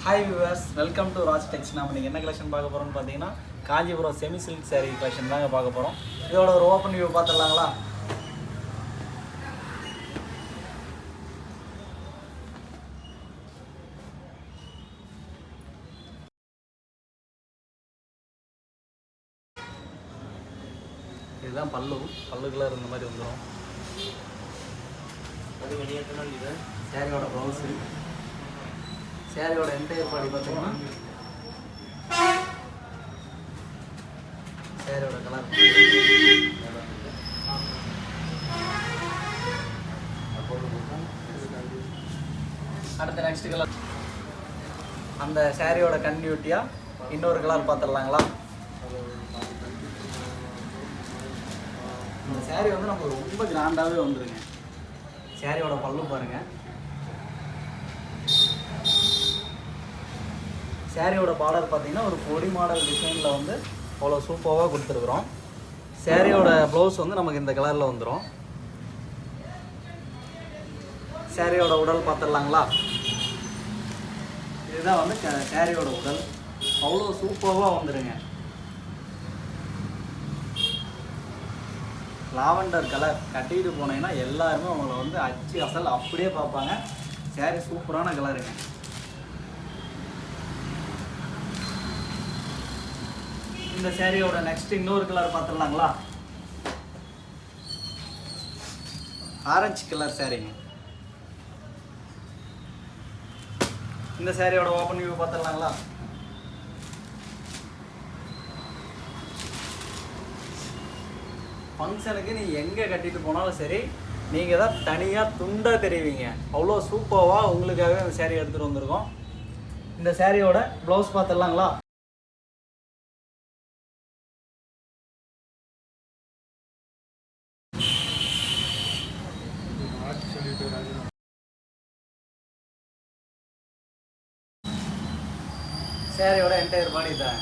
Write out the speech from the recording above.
Hi viewers, welcome to Raj tex. நம்ம நீங்கள் என்ன கலெக்ஷன் பார்க்க போகிறோம்னு பார்த்தீங்கன்னா Kanchipuram semi silk saree collection தாங்க பார்க்க போகிறோம். இதோட ஒரு ஓப்பன் வியூ பார்த்துடலாங்களா? இதுதான் பல்லு கலர் இந்த மாதிரி வந்துடும். அது வெளியேற்றணும். இது சாரியோட ப்ளவுஸு, சாரியோட என்டையர் பாடி பார்த்தீங்கன்னா சாரியோட கலர். அடுத்த நெக்ஸ்ட் கலர், அந்த சாரியோட கன்டினியூட்டியாக இன்னொரு கலர் பார்த்துடலாங்களா? இந்த சாரீ வந்து நமக்கு ரொம்ப கிராண்டாகவே வந்துருங்க. சாரியோட பல்லு பாருங்கள். சாரியோட பார்டர் பார்த்தீங்கன்னா ஒரு பொடி மாடல் டிசைனில் வந்து அவ்வளோ சூப்பராக கொடுத்துருக்குறோம். சாரியோட ப்ளவுஸ் வந்து நமக்கு இந்த கலரில் வந்துடும். சாரியோட உடல் பார்த்துடலாங்களா? இதுதான் வந்து சாரியோட உடல். அவ்வளோ சூப்பராக வந்துடுங்க. லாவெண்டர் கலர் கட்டிட்டு போனீங்கன்னா எல்லாருமே உங்களை வந்து அச்சு அசல் அப்படியே பார்ப்பாங்க. சாரி சூப்பரான கலருங்க. இந்த சாரியோட நெக்ஸ்ட் இன்னொரு கலர் பார்த்துடலாங்களா? ஆரஞ்சு கலர் சாரிங்க. இந்த சாரியோட ஓப்பன் வியூ பார்த்துடலாங்களா? ஃபங்க்ஷனுக்கு நீ எங்கே கட்டிட்டு போனாலும் சரி, நீங்கள் தான் தனியாக துண்டாக தெரிவிங்க. அவ்வளோ சூப்பராக உங்களுக்காகவே இந்த சாரீ எடுத்துகிட்டு வந்திருக்கோம். இந்த சாரியோட ப்ளவுஸ் பார்த்துடலாங்களா? சாரியோட என்டையர் பாடி தான்.